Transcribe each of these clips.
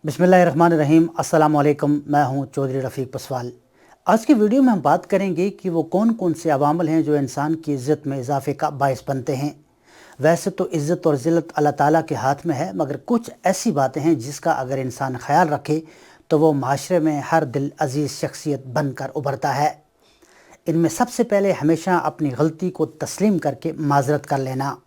बिस्मिल्लाहिर्रहमानिर्रहीम। अस्सलाम वालेकुम। मैं हूं चौधरी रफ़ीक पसवाल। आज की वीडियो में हम बात करेंगे कि वो कौन कौन से अवामल हैं जो इंसान की इज़्ज़त में इजाफे का बायस बनते हैं। वैसे तो इज़्ज़त और ज़िल्लत अल्लाह ताला के हाथ में है, मगर कुछ ऐसी बातें हैं जिसका अगर इंसान ख्याल रखे तो वो माशरे में हर दिल अजीज़ शख्सियत बनकर उभरता है। इनमें सबसे पहले हमेशा अपनी गलती को तस्लीम करके माज़रत कर लेना।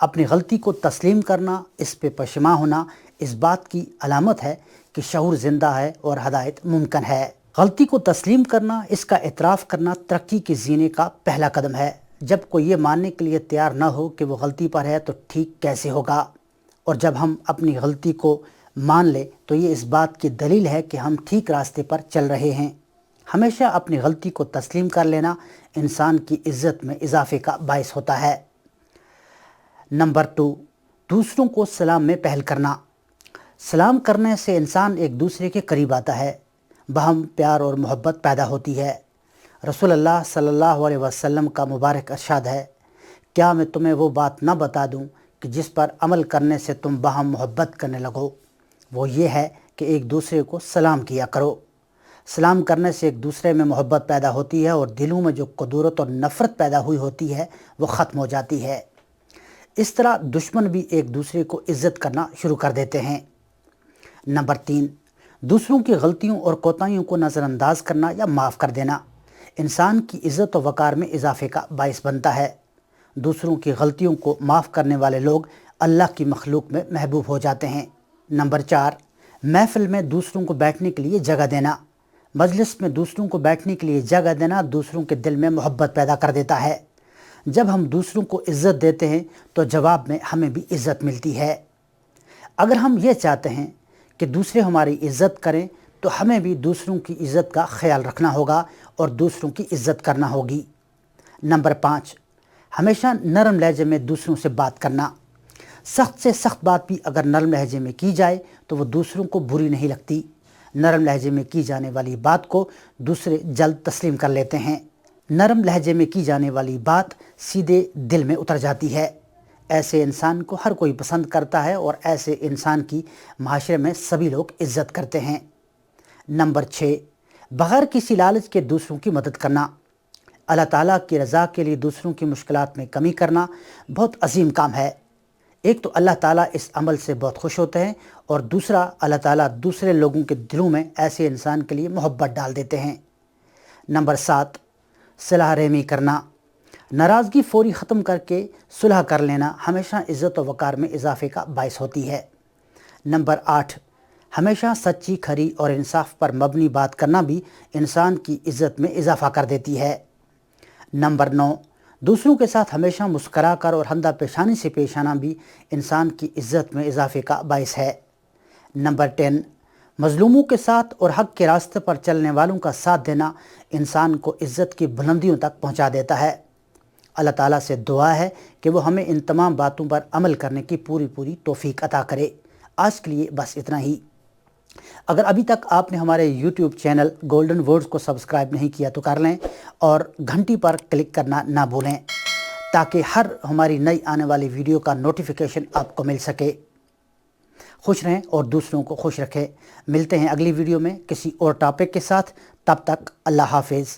अपनी गलती को तस्लीम करना, इस पे पशमा होना, इस बात की अलामत है कि शऊर ज़िंदा है और हदायत मुमकिन है। गलती को तस्लीम करना, इसका एतराफ़ करना तरक्की के जीने का पहला कदम है। जब कोई ये मानने के लिए तैयार ना हो कि वो गलती पर है तो ठीक कैसे होगा। और जब हम अपनी गलती को मान लें तो ये इस बात की दलील है कि हम ठीक रास्ते पर चल रहे हैं। हमेशा अपनी गलती को तस्लीम कर लेना इंसान की इज़्ज़त में इजाफे का बायस होता है। नंबर 2, दूसरों को सलाम में पहल करना। सलाम करने से इंसान एक दूसरे के करीब आता है, बहम प्यार और मोहब्बत पैदा होती है। रसूलुल्लाह सल्लल्लाहु अलैहि वसल्लम का मुबारक इरशाद है, क्या मैं तुम्हें वो बात ना बता दूं कि जिस पर अमल करने से तुम बहम मोहब्बत करने लगो। वो ये है कि एक दूसरे को सलाम किया करो। सलाम करने से एक दूसरे में मोहब्बत पैदा होती है और दिलों में जो कदूरत और नफ़रत पैदा हुई होती है वो ख़त्म हो जाती है। इस तरह दुश्मन भी एक दूसरे को इज़्ज़त करना शुरू कर देते हैं। नंबर 3, दूसरों की गलतियों और कोताहियों को नज़रअंदाज करना या माफ़ कर देना इंसान की इज़्ज़त और वक़ार में इजाफे का बायस बनता है। दूसरों की गलतियों को माफ़ करने वाले लोग अल्लाह की मखलूक में महबूब हो जाते हैं। नंबर 4, महफ़िल में दूसरों को बैठने के लिए जगह देना। मजलिस में दूसरों को बैठने के लिए जगह देना दूसरों के दिल में मोहब्बत पैदा कर देता है। जब हम दूसरों को इज़्ज़त देते हैं तो जवाब में हमें भी इज़्ज़त मिलती है। अगर हम ये चाहते हैं कि दूसरे हमारी इज़्ज़त करें तो हमें भी दूसरों की इज़्ज़त का ख्याल रखना होगा और दूसरों की इज़्ज़त करना होगी। नंबर 5, हमेशा नरम लहजे में दूसरों से बात करना। सख्त से सख्त बात भी अगर नरम लहजे में की जाए तो वो दूसरों को बुरी नहीं लगती। नरम लहजे में की जाने वाली बात को दूसरे जल्द तस्लीम कर लेते हैं। नरम लहजे में की जाने वाली बात सीधे दिल में उतर जाती है। ऐसे इंसान को हर कोई पसंद करता है और ऐसे इंसान की माशरे में सभी लोग इज़्ज़त करते हैं। नंबर 6, बग़ैर किसी लालच के दूसरों की मदद करना। अल्लाह ताला की रज़ा के लिए दूसरों की मुश्किलात में कमी करना बहुत अजीम काम है। एक तो अल्लाह ताला इस अमल से बहुत खुश होते हैं और दूसरा अल्लाह ताला दूसरे लोगों के दिलों में ऐसे इंसान के लिए मोहब्बत डाल देते हैं। नंबर 7, सलाह रहमी करना। नाराज़गी फ़ौरी ख़त्म करके सुलह कर लेना हमेशा इज़्ज़त व वक़ार में इजाफे का बायस होती है। नंबर 8, हमेशा सच्ची, खरी और इंसाफ पर मबनी बात करना भी इंसान की इज़्ज़त में इजाफ़ा कर देती है। नंबर 9, दूसरों के साथ हमेशा मुस्करा कर और हमदा पेशानी से पेश आना भी इंसान की इज़्ज़त में इजाफे का बायस है। नंबर 10, मज़लूमों के साथ और हक़ के रास्ते पर चलने वालों का साथ देना इंसान को इज़्ज़त की बुलंदियों तक पहुँचा देता है। अल्लाह ताला से दुआ है कि वो हमें इन तमाम बातों पर अमल करने की पूरी तौफीक अता करे। आज के लिए बस इतना ही। अगर अभी तक आपने हमारे YouTube चैनल गोल्डन वर्ड्स को सब्सक्राइब नहीं किया तो कर लें और घंटी पर क्लिक करना ना भूलें ताकि हर हमारी नई आने वाली वीडियो का नोटिफिकेशन आपको मिल सके। खुश रहें और दूसरों को खुश रखें। मिलते हैं अगली वीडियो में किसी और टॉपिक के साथ। तब तक अल्लाह हाफिज़।